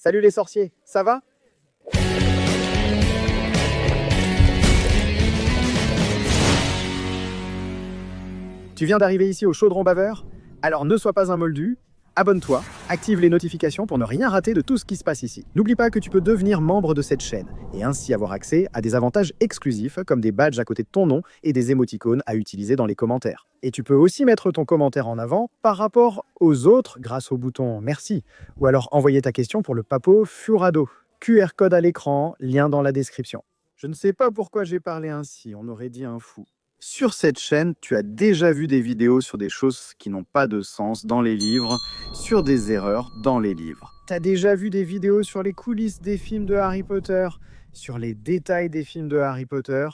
Salut les sorciers, ça va? Tu viens d'arriver ici au Chaudron Baveur? Alors ne sois pas un moldu, abonne-toi, active les notifications pour ne rien rater de tout ce qui se passe ici. N'oublie pas que tu peux devenir membre de cette chaîne et ainsi avoir accès à des avantages exclusifs comme des badges à côté de ton nom et des émoticônes à utiliser dans les commentaires. Et tu peux aussi mettre ton commentaire en avant par rapport aux autres grâce au bouton merci ou alors envoyer ta question pour le Papo Furado. QR code à l'écran, lien dans la description. Je ne sais pas pourquoi j'ai parlé ainsi, on aurait dit un fou. Sur cette chaîne, tu as déjà vu des vidéos sur des choses qui n'ont pas de sens dans les livres, sur des erreurs dans les livres. Tu as déjà vu des vidéos sur les coulisses des films de Harry Potter, sur les détails des films de Harry Potter.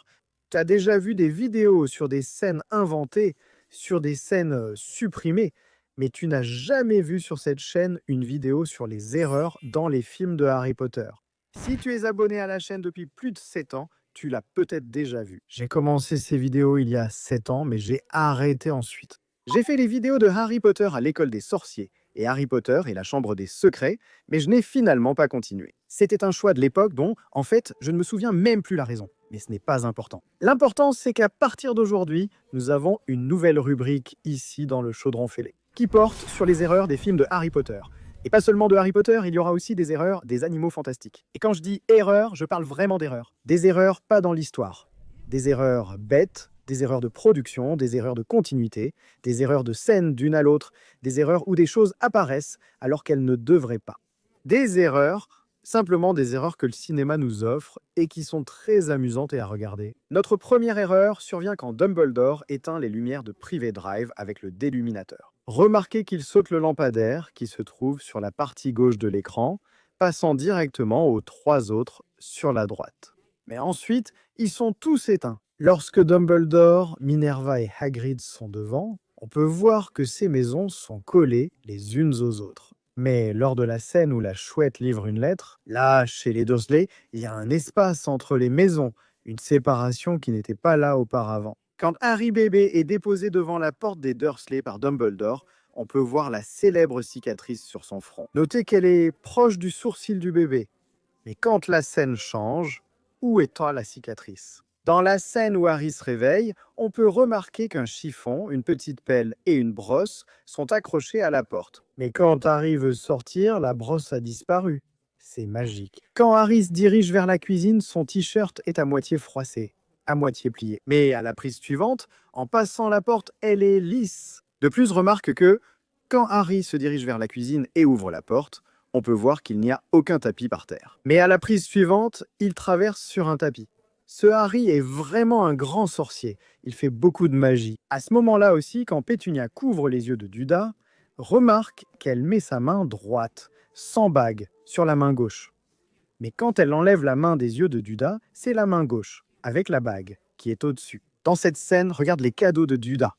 Tu as déjà vu des vidéos sur des scènes inventées, sur des scènes supprimées, mais tu n'as jamais vu sur cette chaîne une vidéo sur les erreurs dans les films de Harry Potter. Si tu es abonné à la chaîne depuis plus de 7 ans, tu l'as peut-être déjà vu. J'ai commencé ces vidéos il y a 7 ans, mais j'ai arrêté ensuite. J'ai fait les vidéos de Harry Potter à l'école des sorciers et Harry Potter et la chambre des secrets, mais je n'ai finalement pas continué. C'était un choix de l'époque dont, en fait, je ne me souviens même plus la raison. Mais ce n'est pas important. L'important, c'est qu'à partir d'aujourd'hui, nous avons une nouvelle rubrique ici dans le Chaudron Fêlé, qui porte sur les erreurs des films de Harry Potter. Et pas seulement de Harry Potter, il y aura aussi des erreurs des animaux fantastiques. Et quand je dis erreurs, je parle vraiment d'erreurs. Des erreurs pas dans l'histoire. Des erreurs bêtes, des erreurs de production, des erreurs de continuité, des erreurs de scène d'une à l'autre, des erreurs où des choses apparaissent alors qu'elles ne devraient pas. Des erreurs, simplement des erreurs que le cinéma nous offre et qui sont très amusantes à regarder. Notre première erreur survient quand Dumbledore éteint les lumières de Privé Drive avec le déluminateur. Remarquez qu'il saute le lampadaire qui se trouve sur la partie gauche de l'écran, passant directement aux 3 autres sur la droite. Mais ensuite, ils sont tous éteints. Lorsque Dumbledore, Minerva et Hagrid sont devant, on peut voir que ces maisons sont collées les unes aux autres. Mais lors de la scène où la chouette livre une lettre, là, chez les Dursley, il y a un espace entre les maisons, une séparation qui n'était pas là auparavant. Quand Harry bébé est déposé devant la porte des Dursley par Dumbledore, on peut voir la célèbre cicatrice sur son front. Notez qu'elle est proche du sourcil du bébé. Mais quand la scène change, où est-elle la cicatrice? Dans la scène où Harry se réveille, on peut remarquer qu'un chiffon, une petite pelle et une brosse sont accrochés à la porte. Mais quand Harry veut sortir, la brosse a disparu. C'est magique. Quand Harry se dirige vers la cuisine, son t-shirt est à moitié froissé, à moitié plié. Mais à la prise suivante, en passant la porte, elle est lisse. De plus, remarque que, quand Harry se dirige vers la cuisine et ouvre la porte, on peut voir qu'il n'y a aucun tapis par terre. Mais à la prise suivante, il traverse sur un tapis. Ce Harry est vraiment un grand sorcier. Il fait beaucoup de magie. À ce moment-là aussi, quand Pétunia couvre les yeux de Duda, remarque qu'elle met sa main droite, sans bague, sur la main gauche. Mais quand elle enlève la main des yeux de Duda, c'est la main gauche, avec la bague, qui est au-dessus. Dans cette scène, regarde les cadeaux de Duda.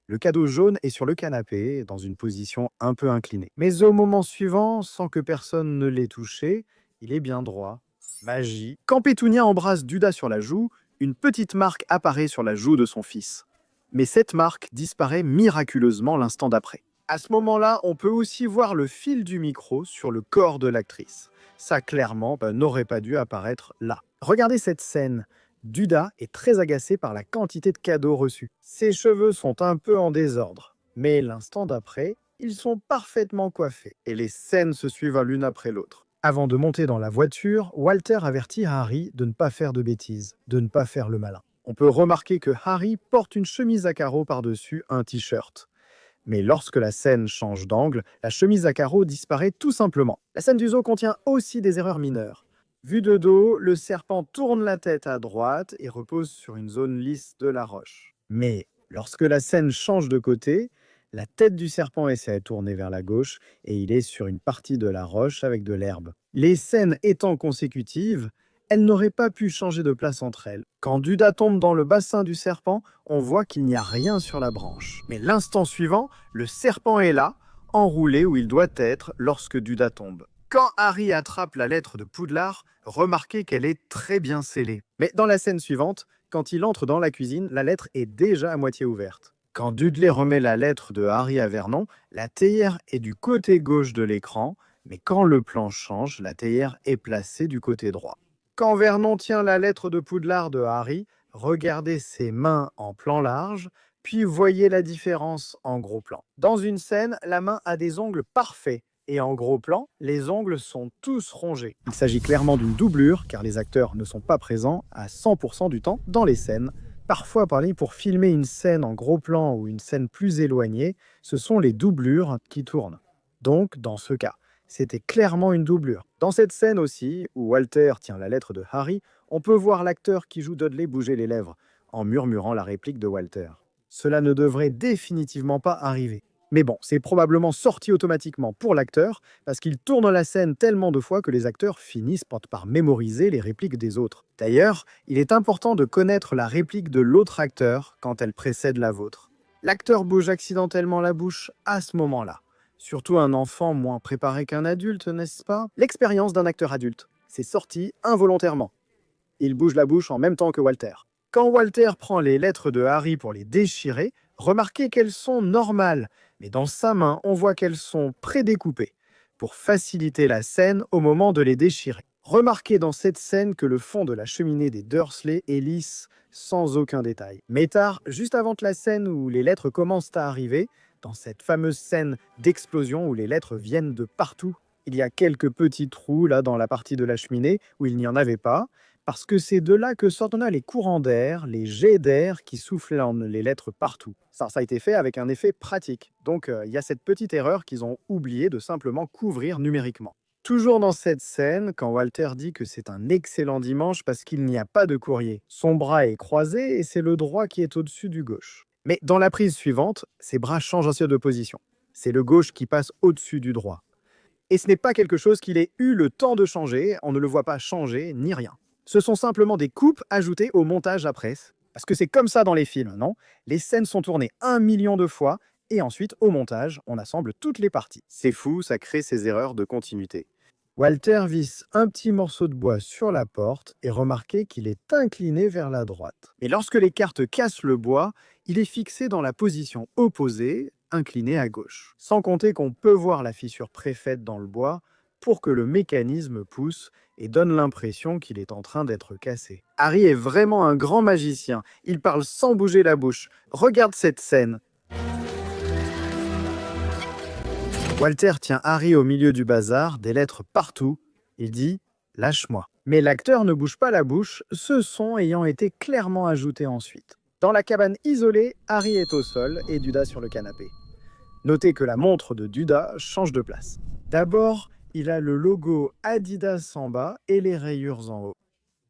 Le cadeau jaune est sur le canapé, dans une position un peu inclinée. Mais au moment suivant, sans que personne ne l'ait touché, il est bien droit. Magie. Quand Pétunia embrasse Duda sur la joue, une petite marque apparaît sur la joue de son fils. Mais cette marque disparaît miraculeusement l'instant d'après. À ce moment-là, on peut aussi voir le fil du micro sur le corps de l'actrice. Ça, clairement, n'aurait pas dû apparaître là. Regardez cette scène. Duda est très agacé par la quantité de cadeaux reçus. Ses cheveux sont un peu en désordre. Mais l'instant d'après, ils sont parfaitement coiffés. Et les scènes se suivent l'une après l'autre. Avant de monter dans la voiture, Walter avertit Harry de ne pas faire de bêtises, de ne pas faire le malin. On peut remarquer que Harry porte une chemise à carreaux par-dessus un t-shirt. Mais lorsque la scène change d'angle, la chemise à carreaux disparaît tout simplement. La scène du zoo contient aussi des erreurs mineures. Vu de dos, le serpent tourne la tête à droite et repose sur une zone lisse de la roche. Mais lorsque la scène change de côté, la tête du serpent essaie de tourner vers la gauche et il est sur une partie de la roche avec de l'herbe. Les scènes étant consécutives, elles n'auraient pas pu changer de place entre elles. Quand Duda tombe dans le bassin du serpent, on voit qu'il n'y a rien sur la branche. Mais l'instant suivant, le serpent est là, enroulé où il doit être lorsque Duda tombe. Quand Harry attrape la lettre de Poudlard, remarquez qu'elle est très bien scellée. Mais dans la scène suivante, quand il entre dans la cuisine, la lettre est déjà à moitié ouverte. Quand Dudley remet la lettre de Harry à Vernon, la théière est du côté gauche de l'écran, Mais quand le plan change, la théière est placée du côté droit. Quand Vernon tient la lettre de Poudlard de Harry, regardez ses mains en plan large, puis voyez la différence en gros plan. Dans une scène, la main a des ongles parfaits, et en gros plan, les ongles sont tous rongés. Il s'agit clairement d'une doublure, car les acteurs ne sont pas présents à 100% du temps dans les scènes. Parfois, pour filmer une scène en gros plan ou une scène plus éloignée, ce sont les doublures qui tournent. Donc, dans ce cas, c'était clairement une doublure. Dans cette scène aussi, où Walter tient la lettre de Harry, on peut voir l'acteur qui joue Dudley bouger les lèvres, en murmurant la réplique de Walter. Cela ne devrait définitivement pas arriver. Mais bon, c'est probablement sorti automatiquement pour l'acteur, parce qu'il tourne la scène tellement de fois que les acteurs finissent par mémoriser les répliques des autres. D'ailleurs, il est important de connaître la réplique de l'autre acteur quand elle précède la vôtre. L'acteur bouge accidentellement la bouche à ce moment-là. Surtout un enfant moins préparé qu'un adulte, n'est-ce pas? L'expérience d'un acteur adulte. C'est sorti involontairement. Il bouge la bouche en même temps que Walter. Quand Walter prend les lettres de Harry pour les déchirer, remarquez qu'elles sont normales, mais dans sa main, on voit qu'elles sont prédécoupées, pour faciliter la scène au moment de les déchirer. Remarquez dans cette scène que le fond de la cheminée des Dursley est lisse, sans aucun détail. Mais tard, juste avant la scène où les lettres commencent à arriver, dans cette fameuse scène d'explosion où les lettres viennent de partout, il y a quelques petits trous là dans la partie de la cheminée où il n'y en avait pas, parce que c'est de là que sortent les courants d'air, les jets d'air qui soufflent les lettres partout. Ça a été fait avec un effet pratique. Donc il y a cette petite erreur qu'ils ont oublié de simplement couvrir numériquement. Toujours dans cette scène, quand Walter dit que c'est un excellent dimanche parce qu'il n'y a pas de courrier. Son bras est croisé et c'est le droit qui est au-dessus du gauche. Mais dans la prise suivante, ses bras changent ensuite de position. C'est le gauche qui passe au-dessus du droit. Et ce n'est pas quelque chose qu'il ait eu le temps de changer, on ne le voit pas changer, ni rien. Ce sont simplement des coupes ajoutées au montage après. Parce que c'est comme ça dans les films, non? Les scènes sont tournées 1 million de fois, et ensuite, au montage, on assemble toutes les parties. C'est fou, ça crée ces erreurs de continuité. Walter visse un petit morceau de bois sur la porte et remarquez qu'il est incliné vers la droite. Mais lorsque les cartes cassent le bois, il est fixé dans la position opposée, incliné à gauche. Sans compter qu'on peut voir la fissure préfaite dans le bois pour que le mécanisme pousse et donne l'impression qu'il est en train d'être cassé. Harry est vraiment un grand magicien. Il parle sans bouger la bouche. Regarde cette scène. Walter tient Harry au milieu du bazar, des lettres partout. Il dit « Lâche-moi ». Mais l'acteur ne bouge pas la bouche, ce son ayant été clairement ajouté ensuite. Dans la cabane isolée, Harry est au sol et Duda sur le canapé. Notez que la montre de Duda change de place. D'abord, il a le logo Adidas en bas et les rayures en haut.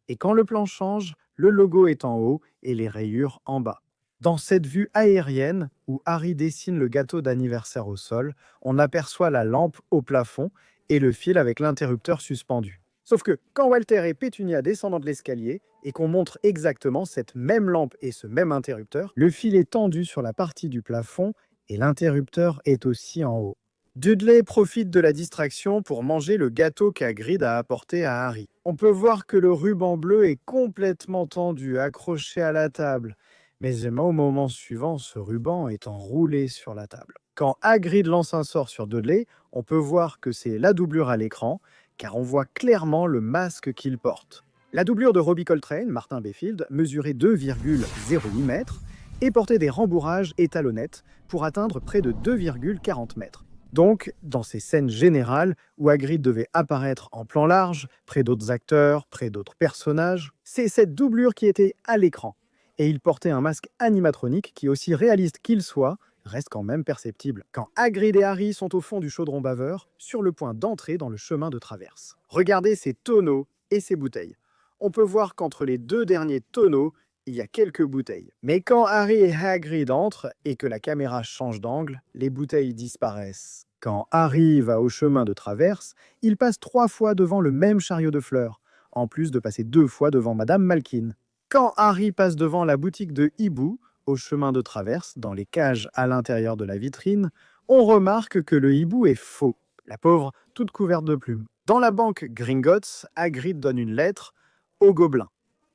Et quand le plan change, le logo est en haut et les rayures en bas. Dans cette vue aérienne, où Harry dessine le gâteau d'anniversaire au sol, on aperçoit la lampe au plafond et le fil avec l'interrupteur suspendu. Sauf que quand Walter et Pétunia descendent de l'escalier et qu'on montre exactement cette même lampe et ce même interrupteur, le fil est tendu sur la partie du plafond et l'interrupteur est aussi en haut. Dudley profite de la distraction pour manger le gâteau qu'Hagrid a apporté à Harry. On peut voir que le ruban bleu est complètement tendu, accroché à la table. Mais au moment suivant, ce ruban est enroulé sur la table. Quand Hagrid lance un sort sur Dudley, on peut voir que c'est la doublure à l'écran, car on voit clairement le masque qu'il porte. La doublure de Robbie Coltrane, Martin Bayfield, mesurait 2,08 mètres et portait des rembourrages et talonnettes pour atteindre près de 2,40 mètres. Donc, dans ces scènes générales où Hagrid devait apparaître en plan large, près d'autres acteurs, près d'autres personnages, c'est cette doublure qui était à l'écran. Et il portait un masque animatronique qui, aussi réaliste qu'il soit, reste quand même perceptible. Quand Hagrid et Harry sont au fond du chaudron baveur, sur le point d'entrer dans le chemin de traverse. Regardez ces tonneaux et ces bouteilles. On peut voir qu'entre les deux derniers tonneaux, il y a quelques bouteilles. Mais quand Harry et Hagrid entrent et que la caméra change d'angle, les bouteilles disparaissent. Quand Harry va au chemin de traverse, il passe 3 fois devant le même chariot de fleurs, en plus de passer 2 fois devant Madame Malkin. Quand Harry passe devant la boutique de Hibou, au chemin de traverse, dans les cages à l'intérieur de la vitrine, on remarque que le hibou est faux. La pauvre, toute couverte de plumes. Dans la banque Gringotts, Hagrid donne une lettre au gobelin.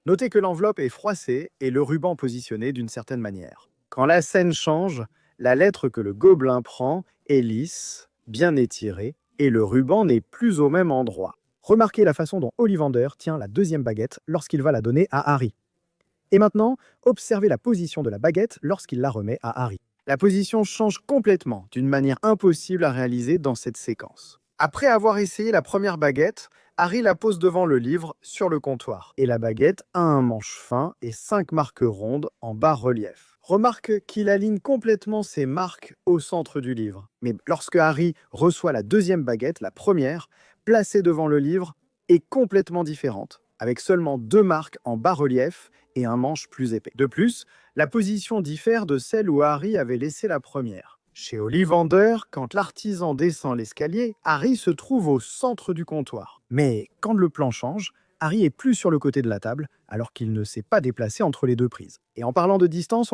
Notez que l'enveloppe est froissée et le ruban positionné d'une certaine manière. Quand la scène change, la lettre que le gobelin prend est lisse, bien étirée et le ruban n'est plus au même endroit. Remarquez la façon dont Ollivander tient la deuxième baguette lorsqu'il va la donner à Harry. Et maintenant, observez la position de la baguette lorsqu'il la remet à Harry. La position change complètement, d'une manière impossible à réaliser dans cette séquence. Après avoir essayé la première baguette, Harry la pose devant le livre sur le comptoir. Et la baguette a un manche fin et 5 marques rondes en bas-relief. Remarque qu'il aligne complètement ces marques au centre du livre. Mais lorsque Harry reçoit la deuxième baguette, la première, placée devant le livre, est complètement différente, avec seulement 2 marques en bas-relief et un manche plus épais. De plus, la position diffère de celle où Harry avait laissé la première. Chez Ollivander, quand l'artisan descend l'escalier, Harry se trouve au centre du comptoir. Mais quand le plan change, Harry est plus sur le côté de la table, alors qu'il ne s'est pas déplacé entre les deux prises. Et en parlant de distance,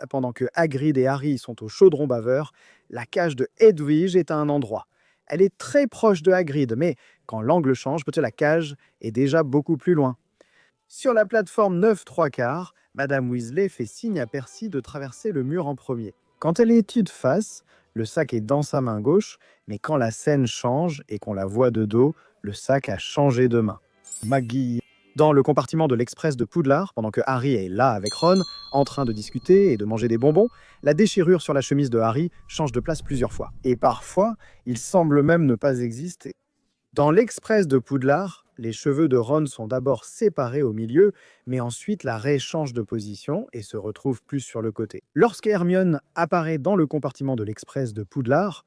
pendant que Hagrid et Harry sont au chaudron baveur, la cage de Hedwig est à un endroit. Elle est très proche de Hagrid, mais quand l'angle change, peut-être la cage est déjà beaucoup plus loin. Sur la plateforme 9 3/4, Madame Weasley fait signe à Percy de traverser le mur en premier. Quand elle est de face, le sac est dans sa main gauche, mais quand la scène change et qu'on la voit de dos, le sac a changé de main. Maggie. Dans le compartiment de l'Express de Poudlard, pendant que Harry est là avec Ron, en train de discuter et de manger des bonbons, la déchirure sur la chemise de Harry change de place plusieurs fois. Et parfois, il semble même ne pas exister. Dans l'Express de Poudlard, les cheveux de Ron sont d'abord séparés au milieu, mais ensuite la raie change de position et se retrouve plus sur le côté. Lorsque Hermione apparaît dans le compartiment de l'Express de Poudlard,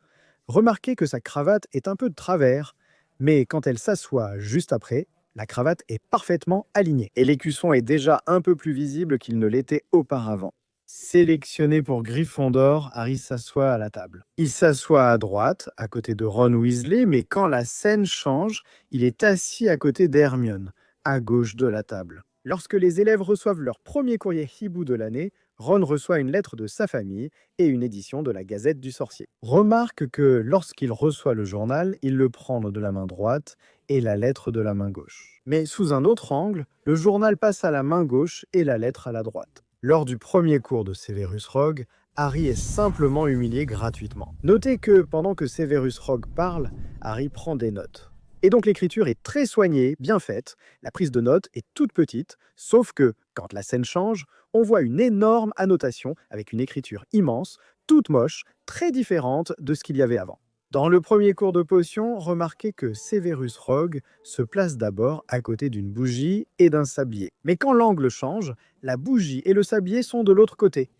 remarquez que sa cravate est un peu de travers, mais quand elle s'assoit juste après, la cravate est parfaitement alignée et l'écusson est déjà un peu plus visible qu'il ne l'était auparavant. Sélectionné pour Gryffondor, Harry s'assoit à la table. Il s'assoit à droite, à côté de Ron Weasley, mais quand la scène change, il est assis à côté d'Hermione, à gauche de la table. Lorsque les élèves reçoivent leur premier courrier hibou de l'année, Ron reçoit une lettre de sa famille et une édition de la Gazette du Sorcier. Remarque que lorsqu'il reçoit le journal, il le prend de la main droite et la lettre de la main gauche. Mais sous un autre angle, le journal passe à la main gauche et la lettre à la droite. Lors du premier cours de Severus Rogue, Harry est simplement humilié gratuitement. Notez que pendant que Severus Rogue parle, Harry prend des notes. Et donc l'écriture est très soignée, bien faite, la prise de notes est toute petite, sauf que, quand la scène change, on voit une énorme annotation avec une écriture immense, toute moche, très différente de ce qu'il y avait avant. Dans le premier cours de potion, remarquez que Severus Rogue se place d'abord à côté d'une bougie et d'un sablier. Mais quand l'angle change, la bougie et le sablier sont de l'autre côté,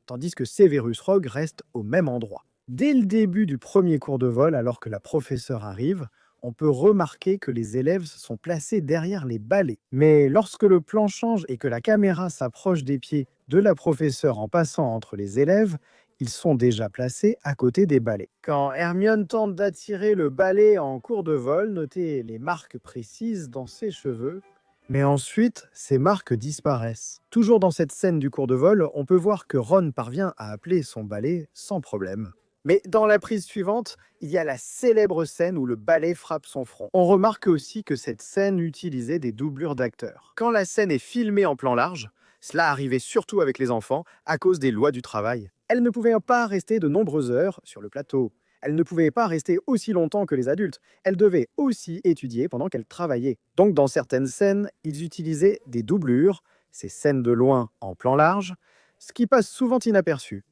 tandis que Severus Rogue reste au même endroit. Dès le début du premier cours de vol, alors que la professeure arrive, on peut remarquer que les élèves sont placés derrière les balais. Mais lorsque le plan change et que la caméra s'approche des pieds de la professeure en passant entre les élèves, ils sont déjà placés à côté des balais. Quand Hermione tente d'attirer le balai en cours de vol, notez les marques précises dans ses cheveux. Mais ensuite, ces marques disparaissent. Toujours dans cette scène du cours de vol, on peut voir que Ron parvient à appeler son balai sans problème. Mais dans la prise suivante, il y a la célèbre scène où le balai frappe son front. On remarque aussi que cette scène utilisait des doublures d'acteurs. Quand la scène est filmée en plan large, cela arrivait surtout avec les enfants à cause des lois du travail. Elles ne pouvaient pas rester de nombreuses heures sur le plateau. Elles ne pouvaient pas rester aussi longtemps que les adultes. Elles devaient aussi étudier pendant qu'elles travaillaient. Donc dans certaines scènes, ils utilisaient des doublures, ces scènes de loin en plan large, ce qui passe souvent inaperçu.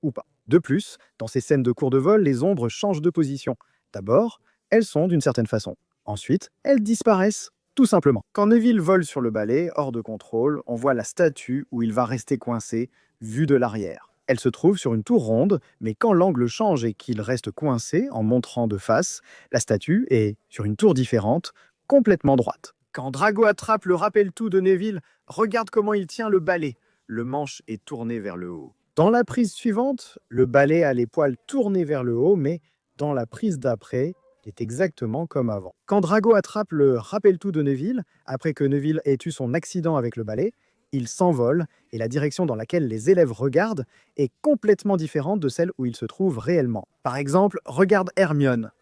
Ou pas. De plus, dans ces scènes de cours de vol, les ombres changent de position. D'abord, elles sont d'une certaine façon. Ensuite, elles disparaissent, tout simplement. Quand Neville vole sur le balai, hors de contrôle, on voit la statue où il va rester coincé, vue de l'arrière. Elle se trouve sur une tour ronde, mais quand l'angle change et qu'il reste coincé en montrant de face, la statue est sur une tour différente, complètement droite. Quand Drago attrape le rappel-tout de Neville, regarde comment il tient le balai. Le manche est tourné vers le haut. Dans la prise suivante, le balai a les poils tournés vers le haut, mais dans la prise d'après, il est exactement comme avant. Quand Drago attrape le rappel-tout de Neville, après que Neville ait eu son accident avec le balai, il s'envole et la direction dans laquelle les élèves regardent est complètement différente de celle où ils se trouvent réellement. Par exemple, regarde Hermione.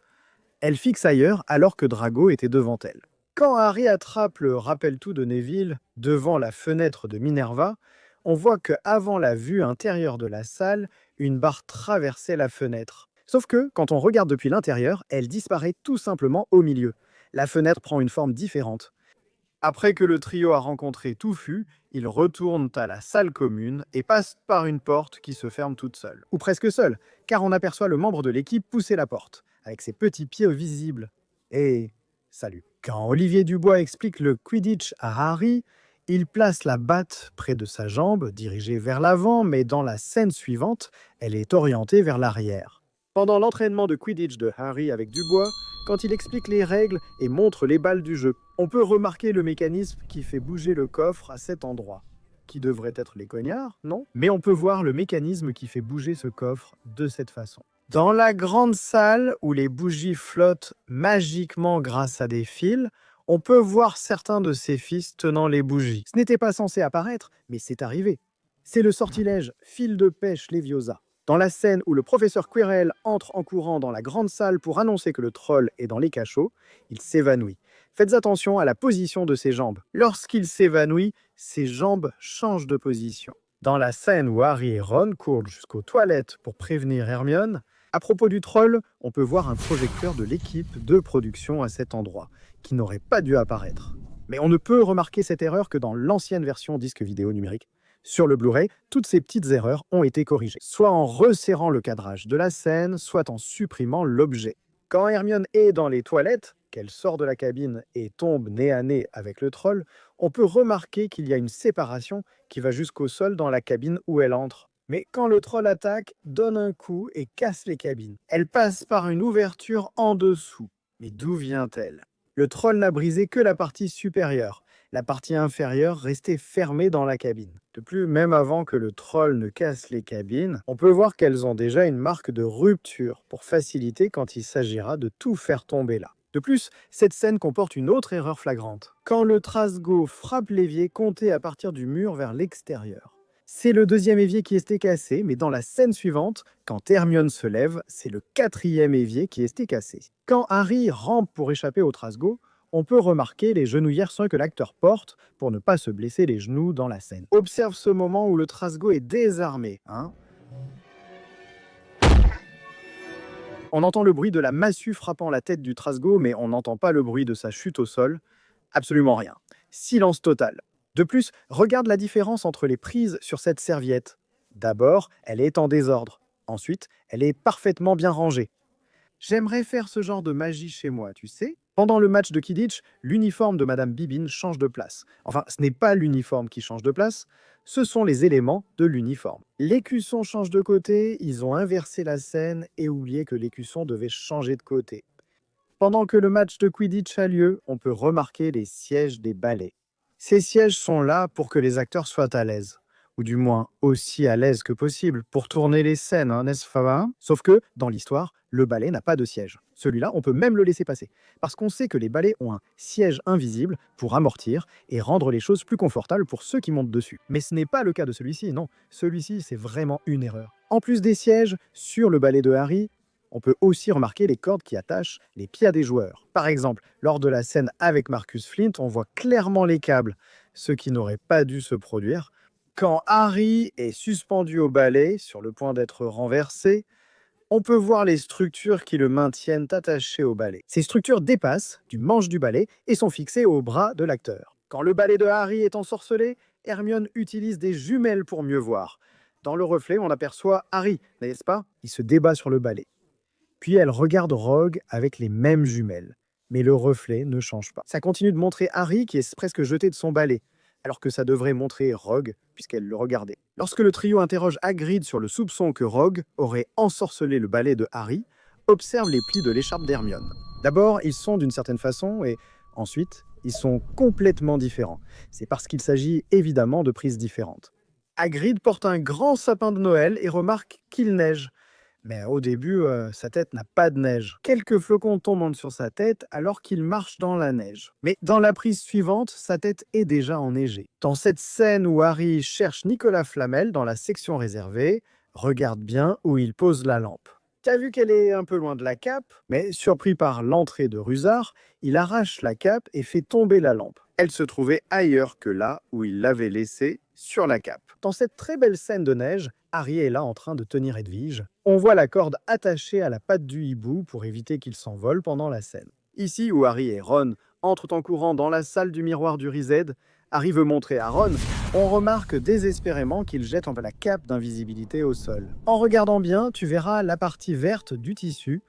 Elle fixe ailleurs alors que Drago était devant elle. Quand Harry attrape le rappel-tout de Neville devant la fenêtre de Minerva, on voit qu'avant la vue intérieure de la salle, une barre traversait la fenêtre. Sauf que, quand on regarde depuis l'intérieur, elle disparaît tout simplement au milieu. La fenêtre prend une forme différente. Après que le trio a rencontré Touffu, ils retournent à la salle commune et passent par une porte qui se ferme toute seule. Ou presque seule, car on aperçoit le membre de l'équipe pousser la porte, avec ses petits pieds visibles. Et salut. Quand Olivier Dubois explique le Quidditch à Harry, il place la batte près de sa jambe, dirigée vers l'avant, mais dans la scène suivante, elle est orientée vers l'arrière. Pendant l'entraînement de Quidditch de Harry avec Dubois, quand il explique les règles et montre les balles du jeu, on peut remarquer le mécanisme qui fait bouger le coffre à cet endroit. Qui devrait être les cognards, non? Mais on peut voir le mécanisme qui fait bouger ce coffre de cette façon. Dans la grande salle où les bougies flottent magiquement grâce à des fils, on peut voir certains de ses fils tenant les bougies. Ce n'était pas censé apparaître, mais c'est arrivé. C'est le sortilège fil de pêche Leviosa. Dans la scène où le professeur Quirrell entre en courant dans la grande salle pour annoncer que le troll est dans les cachots, il s'évanouit. Faites attention à la position de ses jambes. Lorsqu'il s'évanouit, ses jambes changent de position. Dans la scène où Harry et Ron courent jusqu'aux toilettes pour prévenir Hermione, à propos du troll, on peut voir un projecteur de l'équipe de production à cet endroit, qui n'aurait pas dû apparaître. Mais on ne peut remarquer cette erreur que dans l'ancienne version disque vidéo numérique. Sur le Blu-ray, toutes ces petites erreurs ont été corrigées, soit en resserrant le cadrage de la scène, soit en supprimant l'objet. Quand Hermione est dans les toilettes, qu'elle sort de la cabine et tombe nez à nez avec le troll, on peut remarquer qu'il y a une séparation qui va jusqu'au sol dans la cabine où elle entre. Mais quand le troll attaque, donne un coup et casse les cabines. Elle passe par une ouverture en dessous. Mais d'où vient-elle? Le troll n'a brisé que la partie supérieure. La partie inférieure restait fermée dans la cabine. De plus, même avant que le troll ne casse les cabines, on peut voir qu'elles ont déjà une marque de rupture pour faciliter quand il s'agira de tout faire tomber là. De plus, cette scène comporte une autre erreur flagrante. Quand le Trasgo frappe l'évier compté à partir du mur vers l'extérieur. C'est le deuxième évier qui était cassé, mais dans la scène suivante, quand Hermione se lève, c'est le quatrième évier qui était cassé. Quand Harry rampe pour échapper au Trasgo, on peut remarquer les genouillères que l'acteur porte pour ne pas se blesser les genoux dans la scène. Observe ce moment où le Trasgo est désarmé. On entend le bruit de la massue frappant la tête du Trasgo, mais on n'entend pas le bruit de sa chute au sol. Absolument rien. Silence total. De plus, regarde la différence entre les prises sur cette serviette. D'abord, elle est en désordre. Ensuite, elle est parfaitement bien rangée. J'aimerais faire ce genre de magie chez moi, tu sais. Pendant le match de Quidditch, l'uniforme de Madame Bibine change de place. Enfin, ce n'est pas l'uniforme qui change de place, ce sont les éléments de l'uniforme. L'écusson change de côté, ils ont inversé la scène et oublié que l'écusson devait changer de côté. Pendant que le match de Quidditch a lieu, on peut remarquer les sièges des balais. Ces sièges sont là pour que les acteurs soient à l'aise. Ou du moins aussi à l'aise que possible, pour tourner les scènes, n'est-ce pas? Sauf que, dans l'histoire, le balai n'a pas de siège. Celui-là, on peut même le laisser passer, parce qu'on sait que les balais ont un siège invisible pour amortir et rendre les choses plus confortables pour ceux qui montent dessus. Mais ce n'est pas le cas de celui-ci, non. Celui-ci, c'est vraiment une erreur. En plus des sièges, sur le balai de Harry, on peut aussi remarquer les cordes qui attachent les pieds des joueurs. Par exemple, lors de la scène avec Marcus Flint, on voit clairement les câbles, ce qui n'aurait pas dû se produire. Quand Harry est suspendu au balai, sur le point d'être renversé, on peut voir les structures qui le maintiennent attaché au balai. Ces structures dépassent du manche du balai et sont fixées au bras de l'acteur. Quand le balai de Harry est ensorcelé, Hermione utilise des jumelles pour mieux voir. Dans le reflet, on aperçoit Harry, n'est-ce pas? Il se débat sur le balai. Puis elle regarde Rogue avec les mêmes jumelles. Mais le reflet ne change pas. Ça continue de montrer Harry qui est presque jeté de son balai, alors que ça devrait montrer Rogue, puisqu'elle le regardait. Lorsque le trio interroge Hagrid sur le soupçon que Rogue aurait ensorcelé le balai de Harry, observe les plis de l'écharpe d'Hermione. D'abord, ils sont d'une certaine façon, et ensuite, ils sont complètement différents. C'est parce qu'il s'agit évidemment de prises différentes. Hagrid porte un grand sapin de Noël et remarque qu'il neige. Mais au début, sa tête n'a pas de neige. Quelques flocons tombent sur sa tête alors qu'il marche dans la neige. Mais dans la prise suivante, sa tête est déjà enneigée. Dans cette scène où Harry cherche Nicolas Flamel dans la section réservée, regarde bien où il pose la lampe. T'as vu qu'elle est un peu loin de la cape, mais surpris par l'entrée de Rusard, il arrache la cape et fait tomber la lampe. Elle se trouvait ailleurs que là où il l'avait laissée, sur la cape. Dans cette très belle scène de neige, Harry est là en train de tenir Edwige. On voit la corde attachée à la patte du hibou pour éviter qu'il s'envole pendant la scène. Ici où Harry et Ron entrent en courant dans la salle du miroir du Riséd, Harry veut montrer à Ron, on remarque désespérément qu'il jette la cape d'invisibilité au sol. En regardant bien, tu verras la partie verte du tissu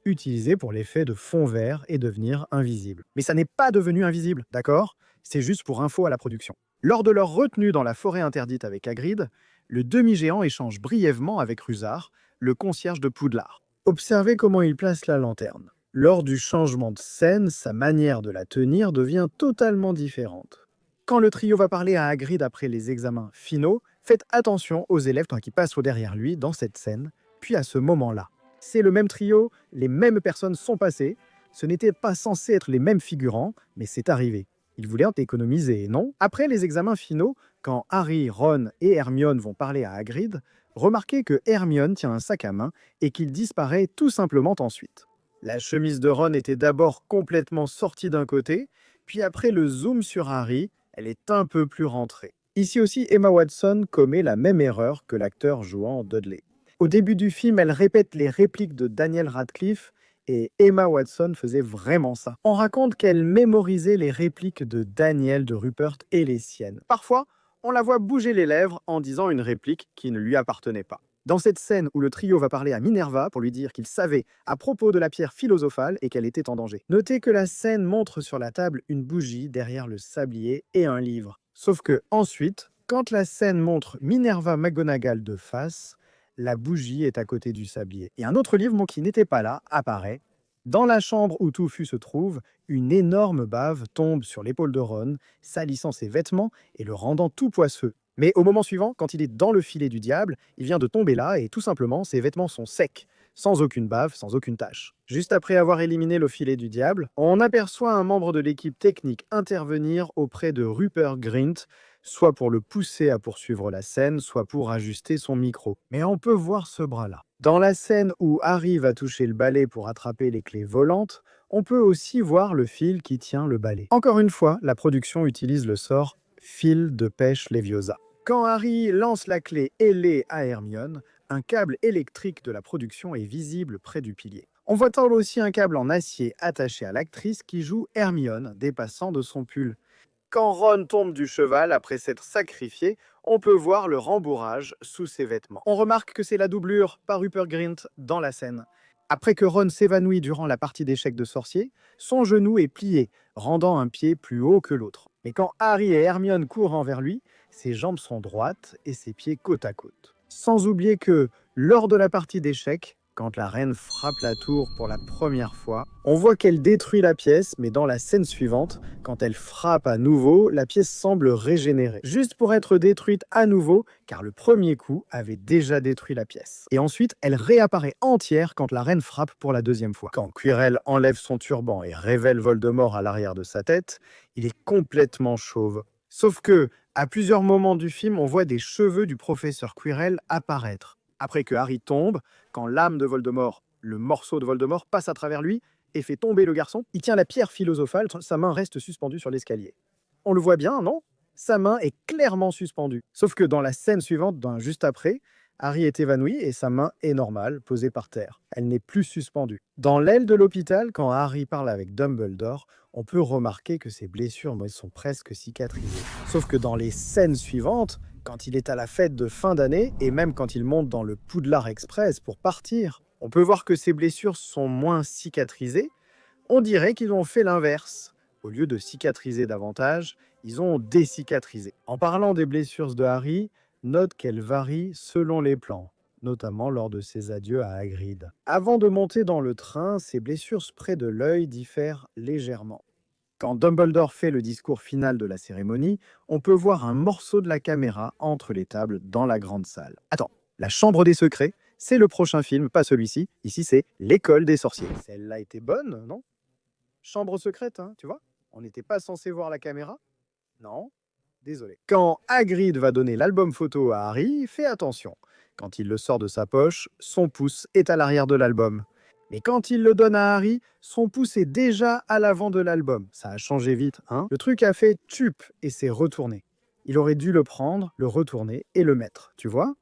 utilisée pour l'effet de fond vert et devenir invisible. Mais ça n'est pas devenu invisible, d'accord? C'est juste pour info à la production. Lors de leur retenue dans la forêt interdite avec Hagrid, le demi-géant échange brièvement avec Rusard, le concierge de Poudlard. Observez comment il place la lanterne. Lors du changement de scène, sa manière de la tenir devient totalement différente. Quand le trio va parler à Hagrid après les examens finaux, faites attention aux élèves qui passent derrière lui dans cette scène, puis à ce moment-là. C'est le même trio, les mêmes personnes sont passées, ce n'était pas censé être les mêmes figurants, mais c'est arrivé. Ils voulaient en économiser, non? Après les examens finaux, quand Harry, Ron et Hermione vont parler à Hagrid, remarquez que Hermione tient un sac à main et qu'il disparaît tout simplement ensuite. La chemise de Ron était d'abord complètement sortie d'un côté, puis après le zoom sur Harry, elle est un peu plus rentrée. Ici aussi, Emma Watson commet la même erreur que l'acteur jouant Dudley. Au début du film, elle répète les répliques de Daniel Radcliffe et Emma Watson faisait vraiment ça. On raconte qu'elle mémorisait les répliques de Daniel, de Rupert et les siennes. Parfois, on la voit bouger les lèvres en disant une réplique qui ne lui appartenait pas. Dans cette scène où le trio va parler à Minerva pour lui dire qu'il savait à propos de la pierre philosophale et qu'elle était en danger. Notez que la scène montre sur la table une bougie derrière le sablier et un livre. Sauf que ensuite, quand la scène montre Minerva McGonagall de face, la bougie est à côté du sablier. Et un autre livre qui n'était pas là apparaît. Dans la chambre où Touffu se trouve, une énorme bave tombe sur l'épaule de Ron, salissant ses vêtements et le rendant tout poisseux. Mais au moment suivant, quand il est dans le filet du diable, il vient de tomber là et tout simplement, ses vêtements sont secs, sans aucune bave, sans aucune tache. Juste après avoir éliminé le filet du diable, on aperçoit un membre de l'équipe technique intervenir auprès de Rupert Grint, soit pour le pousser à poursuivre la scène, soit pour ajuster son micro. Mais on peut voir ce bras-là. Dans la scène où Harry va toucher le balai pour attraper les clés volantes, on peut aussi voir le fil qui tient le balai. Encore une fois, la production utilise le sort fil de pêche Leviosa. Quand Harry lance la clé ailée à Hermione, un câble électrique de la production est visible près du pilier. On voit aussi un câble en acier attaché à l'actrice qui joue Hermione, dépassant de son pull. Quand Ron tombe du cheval après s'être sacrifié, on peut voir le rembourrage sous ses vêtements. On remarque que c'est la doublure par Rupert Grint dans la scène. Après que Ron s'évanouit durant la partie d'échecs de sorcier, son genou est plié, rendant un pied plus haut que l'autre. Mais quand Harry et Hermione courent envers lui, ses jambes sont droites et ses pieds côte à côte. Sans oublier que, lors de la partie d'échecs, quand la reine frappe la tour pour la première fois, on voit qu'elle détruit la pièce, mais dans la scène suivante, quand elle frappe à nouveau, la pièce semble régénérer. Juste pour être détruite à nouveau, car le premier coup avait déjà détruit la pièce. Et ensuite, elle réapparaît entière quand la reine frappe pour la deuxième fois. Quand Quirrell enlève son turban et révèle Voldemort à l'arrière de sa tête, il est complètement chauve. Sauf que, à plusieurs moments du film, on voit des cheveux du professeur Quirrell apparaître. Après que Harry tombe, quand l'âme de Voldemort, le morceau de Voldemort, passe à travers lui et fait tomber le garçon, il tient la pierre philosophale, sa main reste suspendue sur l'escalier. On le voit bien, non? Sa main est clairement suspendue. Sauf que dans la scène suivante, juste après, Harry est évanoui et sa main est normale, posée par terre. Elle n'est plus suspendue. Dans l'aile de l'hôpital, quand Harry parle avec Dumbledore, on peut remarquer que ses blessures sont presque cicatrisées. Sauf que dans les scènes suivantes, quand il est à la fête de fin d'année, et même quand il monte dans le Poudlard Express pour partir, on peut voir que ses blessures sont moins cicatrisées. On dirait qu'ils ont fait l'inverse. Au lieu de cicatriser davantage, ils ont décicatrisé. En parlant des blessures de Harry, note qu'elles varient selon les plans, notamment lors de ses adieux à Hagrid. Avant de monter dans le train, ses blessures près de l'œil diffèrent légèrement. Quand Dumbledore fait le discours final de la cérémonie, on peut voir un morceau de la caméra entre les tables dans la grande salle. Attends, la Chambre des Secrets, c'est le prochain film, pas celui-ci. Ici, c'est l'École des Sorciers. Celle-là était bonne, non? Chambre secrète, tu vois? On n'était pas censé voir la caméra? Non? Désolé. Quand Hagrid va donner l'album photo à Harry, fais attention. Quand il le sort de sa poche, son pouce est à l'arrière de l'album. Mais quand il le donne à Harry, son pouce est déjà à l'avant de l'album. Ça a changé vite, Le truc a fait tup et s'est retourné. Il aurait dû le prendre, le retourner et le mettre, tu vois?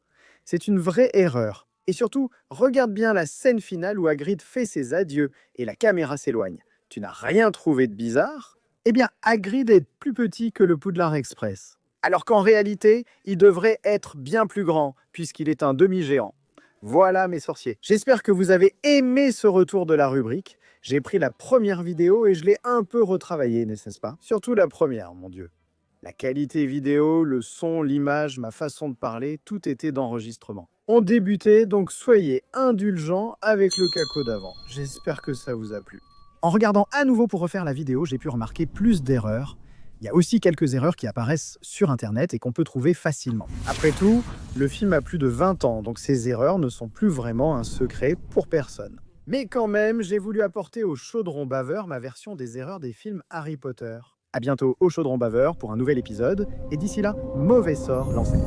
C'est une vraie erreur. Et surtout, regarde bien la scène finale où Hagrid fait ses adieux et la caméra s'éloigne. Tu n'as rien trouvé de bizarre? Eh bien, Hagrid est plus petit que le Poudlard Express. Alors qu'en réalité, il devrait être bien plus grand, puisqu'il est un demi-géant. Voilà mes sorciers. J'espère que vous avez aimé ce retour de la rubrique. J'ai pris la première vidéo et je l'ai un peu retravaillée, n'est-ce pas? Surtout la première, mon Dieu. La qualité vidéo, le son, l'image, ma façon de parler, tout était d'enregistrement. On débutait, donc soyez indulgents avec le caco d'avant. J'espère que ça vous a plu. En regardant à nouveau pour refaire la vidéo, j'ai pu remarquer plus d'erreurs. Il y a aussi quelques erreurs qui apparaissent sur Internet et qu'on peut trouver facilement. Après tout, le film a plus de 20 ans, donc ces erreurs ne sont plus vraiment un secret pour personne. Mais quand même, j'ai voulu apporter au Chaudron Baveur ma version des erreurs des films Harry Potter. À bientôt au Chaudron Baveur pour un nouvel épisode, et d'ici là, mauvais sort, lancez.